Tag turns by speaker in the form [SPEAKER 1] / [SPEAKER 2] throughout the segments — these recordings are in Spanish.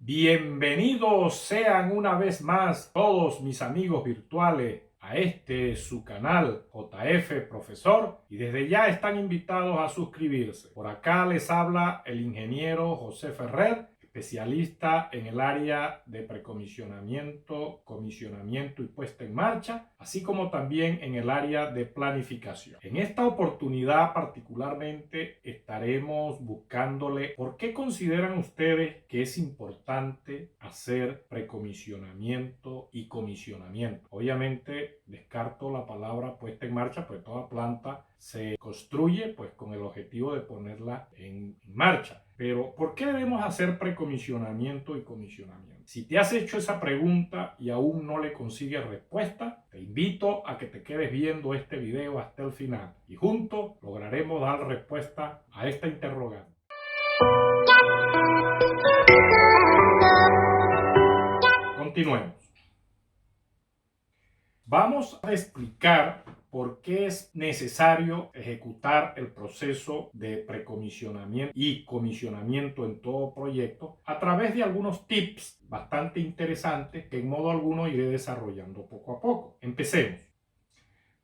[SPEAKER 1] Bienvenidos sean una vez más todos mis amigos virtuales a su canal JF Profesor, y desde ya están invitados a suscribirse. Por acá les habla el ingeniero José Ferrer, especialista en el área de precomisionamiento, comisionamiento y puesta en marcha, así como también en el área de planificación. En esta oportunidad particularmente estaremos buscándole por qué consideran ustedes que es importante hacer precomisionamiento y comisionamiento. Obviamente descarto la palabra puesta en marcha, pues toda planta se construye pues con el objetivo de ponerla en marcha. Pero ¿por qué debemos hacer precomisionamiento y comisionamiento? Si te has hecho esa pregunta y aún no le consigues respuesta, te invito a que te quedes viendo este video hasta el final y juntos lograremos dar respuesta a esta interrogante. Continuemos. Vamos a explicar por qué es necesario ejecutar el proceso de precomisionamiento y comisionamiento en todo proyecto a través de algunos tips bastante interesantes que en modo alguno iré desarrollando poco a poco. Empecemos.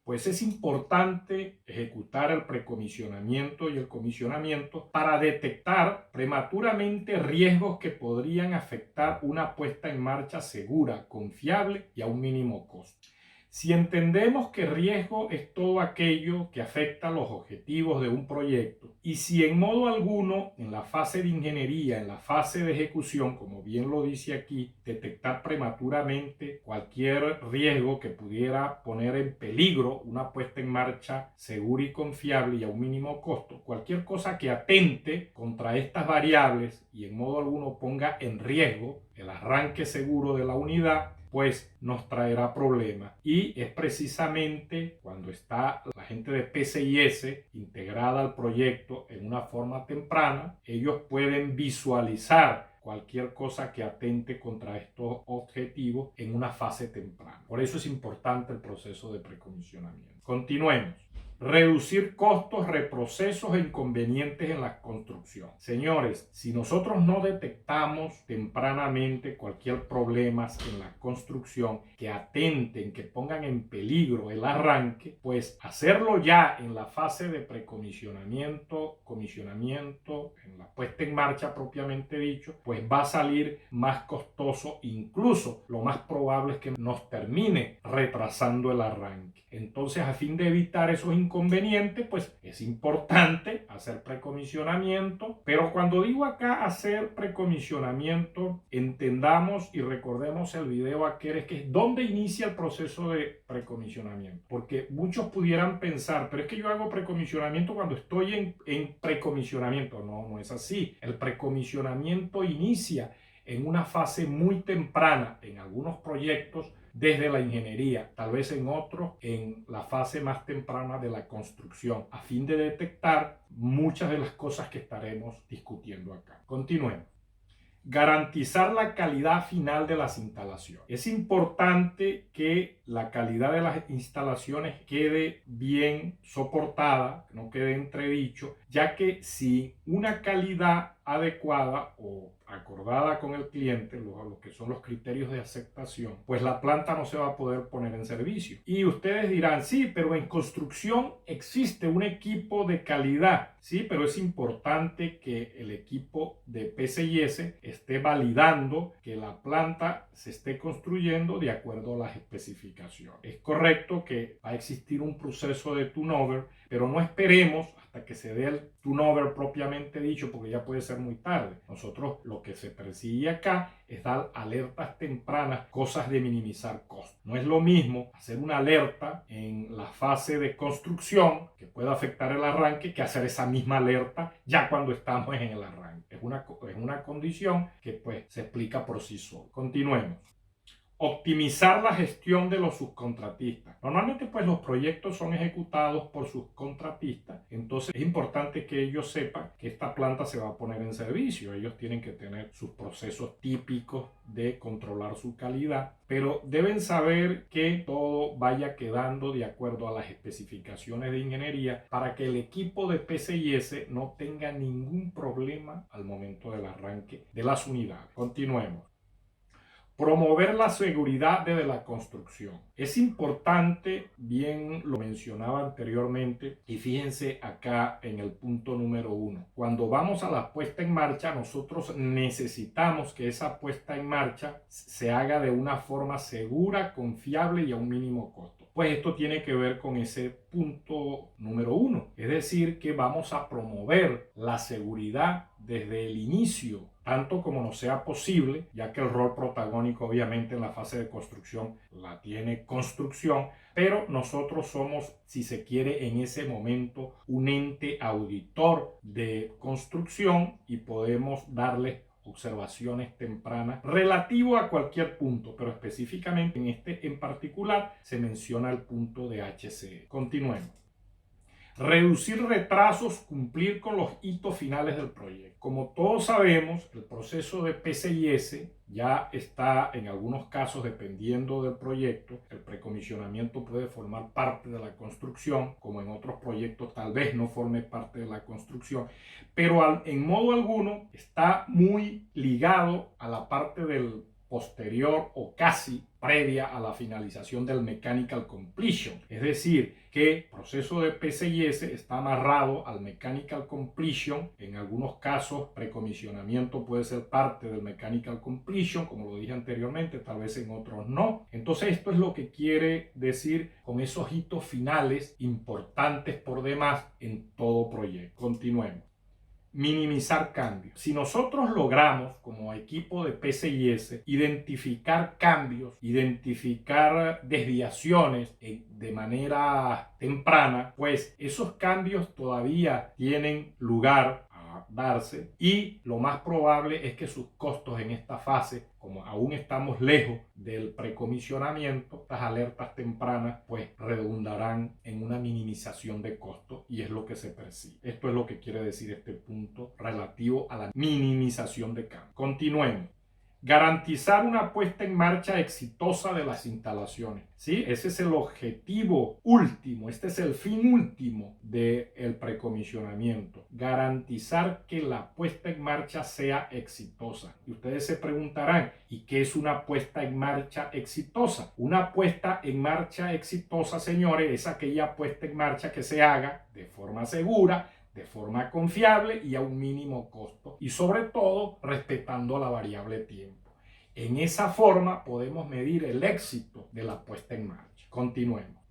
[SPEAKER 1] Pues es importante ejecutar el precomisionamiento y el comisionamiento para detectar prematuramente riesgos que podrían afectar una puesta en marcha segura, confiable y a un mínimo costo. Si entendemos que riesgo es todo aquello que afecta los objetivos de un proyecto, y si en modo alguno en la fase de ingeniería, en la fase de ejecución, como bien lo dice aquí, detectar prematuramente cualquier riesgo que pudiera poner en peligro una puesta en marcha segura y confiable y a un mínimo costo, cualquier cosa que atente contra estas variables y en modo alguno ponga en riesgo el arranque seguro de la unidad, pues nos traerá problemas. Y es precisamente cuando está la gente de PCIS integrada al proyecto en una forma temprana, ellos pueden visualizar cualquier cosa que atente contra estos objetivos en una fase temprana. Por eso es importante el proceso de precomisionamiento. Continuemos. Reducir costos, reprocesos e inconvenientes en la construcción. Señores, si nosotros no detectamos tempranamente cualquier problema en la construcción que atenten, que pongan en peligro el arranque, pues hacerlo ya en la fase de precomisionamiento, comisionamiento, en la puesta en marcha propiamente dicho, pues va a salir más costoso, incluso lo más probable es que nos termine retrasando el arranque. Entonces, a fin de evitar esos inconvenientes, pues es importante hacer precomisionamiento, pero cuando digo acá hacer precomisionamiento, entendamos y recordemos el video aquel que es donde inicia el proceso de precomisionamiento, porque muchos pudieran pensar, pero es que yo hago precomisionamiento cuando estoy en precomisionamiento. No es así. El precomisionamiento inicia en una fase muy temprana en algunos proyectos desde la ingeniería, tal vez en otros en la fase más temprana de la construcción, a fin de detectar muchas de las cosas que estaremos discutiendo acá. Continuemos. Garantizar la calidad final de las instalaciones. Es importante que la calidad de las instalaciones quede bien soportada, que no quede entredicho, ya que si una calidad adecuada o acordada con el cliente, lo que son los criterios de aceptación, pues la planta no se va a poder poner en servicio. Y ustedes dirán, sí, pero en construcción existe un equipo de calidad. Sí, pero es importante que el equipo de PCIS esté validando que la planta se esté construyendo de acuerdo a las especificaciones. Es correcto que va a existir un proceso de turnover, pero no esperemos hasta que se dé el turnover propiamente dicho, porque ya puede ser muy tarde. Nosotros lo que se persigue acá es dar alertas tempranas, cosas de minimizar costos. No es lo mismo hacer una alerta en la fase de construcción que pueda afectar el arranque que hacer esa misma alerta ya cuando estamos en el arranque. Es una condición que pues se explica por sí solo. Continuemos. Optimizar la gestión de los subcontratistas. Normalmente pues los proyectos son ejecutados por subcontratistas, entonces es importante que ellos sepan que esta planta se va a poner en servicio. Ellos tienen que tener sus procesos típicos de controlar su calidad, pero deben saber que todo vaya quedando de acuerdo a las especificaciones de ingeniería para que el equipo de PCIS no tenga ningún problema al momento del arranque de las unidades. Continuemos. Promover la seguridad desde la construcción. Es importante, bien lo mencionaba anteriormente, y fíjense acá en el punto número 1. Cuando vamos a la puesta en marcha, nosotros necesitamos que esa puesta en marcha se haga de una forma segura, confiable y a un mínimo costo. Pues esto tiene que ver con ese punto número 1. Es decir, que vamos a promover la seguridad desde el inicio, tanto como nos sea posible, ya que el rol protagónico obviamente en la fase de construcción la tiene construcción, pero nosotros somos, si se quiere, en ese momento un ente auditor de construcción y podemos darle observaciones tempranas relativo a cualquier punto, pero específicamente en este en particular se menciona el punto de HCE. Continuemos. Reducir retrasos, cumplir con los hitos finales del proyecto. Como todos sabemos, el proceso de PCIS ya está en algunos casos, dependiendo del proyecto, el precomisionamiento puede formar parte de la construcción, como en otros proyectos tal vez no forme parte de la construcción, pero en modo alguno está muy ligado a la parte del posterior o casi previa a la finalización del mechanical completion. Es decir, que el proceso de PCIS está amarrado al mechanical completion. En algunos casos, precomisionamiento puede ser parte del mechanical completion, como lo dije anteriormente, tal vez en otros no. Entonces, esto es lo que quiere decir con esos hitos finales importantes por demás en todo proyecto. Continuemos. Minimizar cambios. Si nosotros logramos como equipo de PCIS identificar cambios, identificar desviaciones de manera temprana, pues esos cambios todavía tienen lugar a darse y lo más probable es que sus costos en esta fase, como aún estamos lejos del precomisionamiento, estas alertas tempranas pues redundarán en una minimización de costos y es lo que se percibe. Esto es lo que quiere decir este punto relativo a la minimización de cambios. Continuemos. Garantizar una puesta en marcha exitosa de las instalaciones. ¿Sí? Ese es el objetivo último, este es el fin último del precomisionamiento. Garantizar que la puesta en marcha sea exitosa. Y ustedes se preguntarán, ¿y qué es una puesta en marcha exitosa? Una puesta en marcha exitosa, señores, es aquella puesta en marcha que se haga de forma segura, de forma confiable y a un mínimo costo y sobre todo respetando la variable tiempo. En esa forma podemos medir el éxito de la puesta en marcha. Continuemos.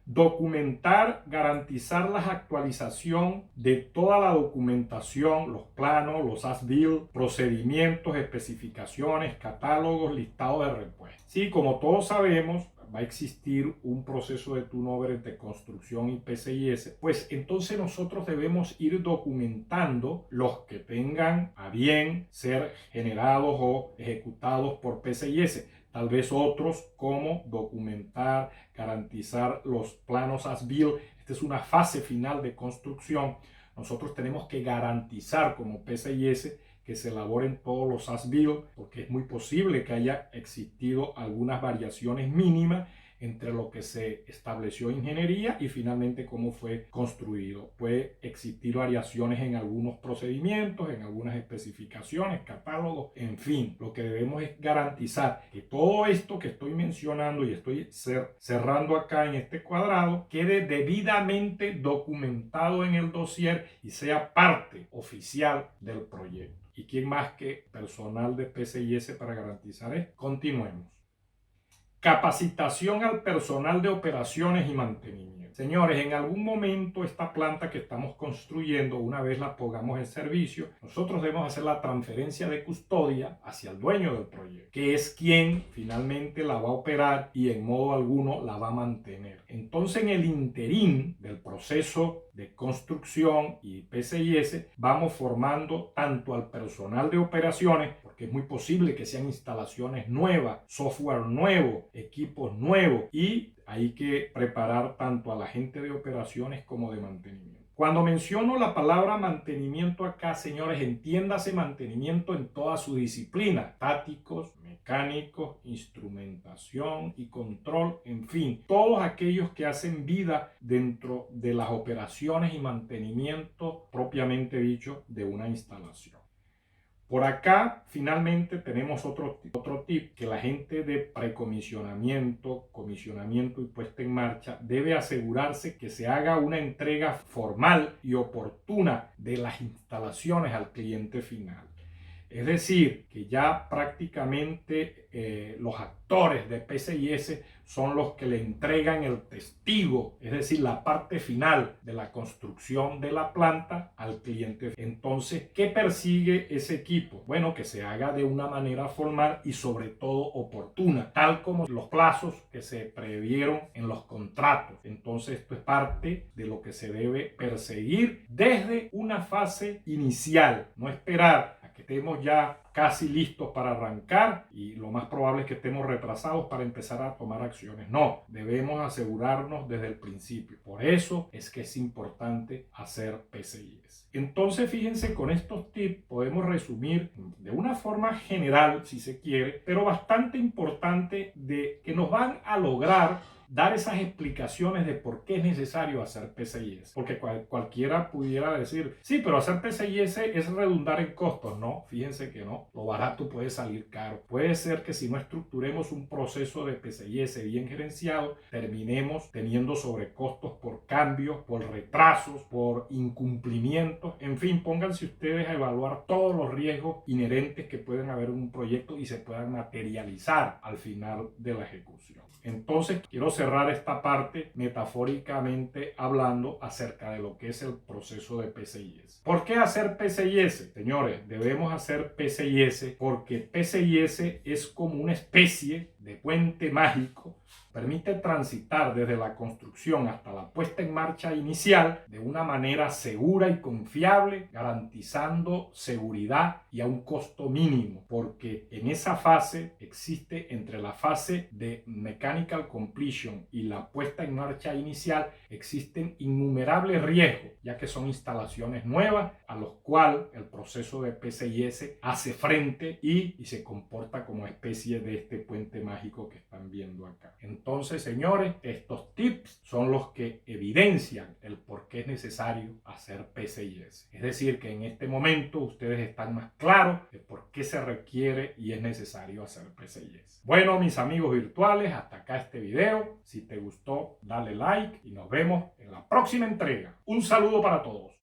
[SPEAKER 1] Documentar, garantizar la actualización de toda la documentación, los planos, los as-built, procedimientos, especificaciones, catálogos, listado de repuestos. Sí, como todos sabemos, va a existir un proceso de turnover entre construcción y PCIS, pues entonces nosotros debemos ir documentando los que tengan a bien ser generados o ejecutados por PCIS. Tal vez otros como documentar, garantizar los planos as-built. Esta es una fase final de construcción. Nosotros tenemos que garantizar como PCIS que se elaboren todos los as-built, porque es muy posible que haya existido algunas variaciones mínimas entre lo que se estableció en ingeniería y finalmente cómo fue construido. Puede existir variaciones en algunos procedimientos, en algunas especificaciones, catálogos, en fin. Lo que debemos es garantizar que todo esto que estoy mencionando y estoy cerrando acá en este cuadrado quede debidamente documentado en el dossier y sea parte oficial del proyecto. ¿Y quién más que personal de PCIS para garantizar esto? Continuemos. Capacitación al personal de operaciones y mantenimiento. Señores, en algún momento esta planta que estamos construyendo, una vez la pongamos en servicio, nosotros debemos hacer la transferencia de custodia hacia el dueño del proyecto, que es quien finalmente la va a operar y en modo alguno la va a mantener. Entonces, en el interín del proceso de construcción y PCIS, vamos formando tanto al personal de operaciones, porque es muy posible que sean instalaciones nuevas, software nuevo, equipos nuevos, y hay que preparar tanto a la gente de operaciones como de mantenimiento. Cuando menciono la palabra mantenimiento acá, señores, entiéndase mantenimiento en toda su disciplina: estáticos, mecánicos, instrumentación y control, en fin, todos aquellos que hacen vida dentro de las operaciones y mantenimiento propiamente dicho de una instalación. Por acá, finalmente, tenemos otro tip: que la gente de precomisionamiento, comisionamiento y puesta en marcha debe asegurarse que se haga una entrega formal y oportuna de las instalaciones al cliente final. Es decir, que ya prácticamente los actores de PCIS son los que le entregan el testigo, es decir, la parte final de la construcción de la planta al cliente. Entonces, ¿qué persigue ese equipo? Bueno, que se haga de una manera formal y sobre todo oportuna, tal como los plazos que se previeron en los contratos. Entonces, esto es parte de lo que se debe perseguir desde una fase inicial, no esperar a que estemos ya casi listos para arrancar y lo más probable es que estemos retrasados para empezar a tomar acciones. No, debemos asegurarnos desde el principio. Por eso es que es importante hacer PCIS. Entonces, fíjense, con estos tips podemos resumir de una forma general, si se quiere, pero bastante importante, de que nos van a lograr dar esas explicaciones de por qué es necesario hacer PCIS. Porque cualquiera pudiera decir, sí, pero hacer PCIS es redundar en costos. No, fíjense que no. Lo barato puede salir caro. Puede ser que si no estructuremos un proceso de PCIS bien gerenciado, terminemos teniendo sobrecostos por cambios, por retrasos, por incumplimientos. En fin, pónganse ustedes a evaluar todos los riesgos inherentes que pueden haber en un proyecto y se puedan materializar al final de la ejecución. Entonces, quiero cerrar esta parte metafóricamente hablando acerca de lo que es el proceso de PCIS. ¿Por qué hacer PCIS? Señores, debemos hacer PCIS porque PCIS es como una especie de puente mágico. Permite transitar desde la construcción hasta la puesta en marcha inicial de una manera segura y confiable, garantizando seguridad y a un costo mínimo, porque en esa fase existe, entre la fase de mechanical completion y la puesta en marcha inicial, existen innumerables riesgos, ya que son instalaciones nuevas a los cuales el proceso de PCIS hace frente y se comporta como especie de este puente mágico que están viendo acá. Entonces, señores, estos tips son los que evidencian el por qué es necesario hacer PCIS. Es decir, que en este momento ustedes están más claros de por qué se requiere y es necesario hacer PCIS. Bueno, mis amigos virtuales, hasta acá este video. Si te gustó, dale like y nos vemos en la próxima entrega. Un saludo para todos.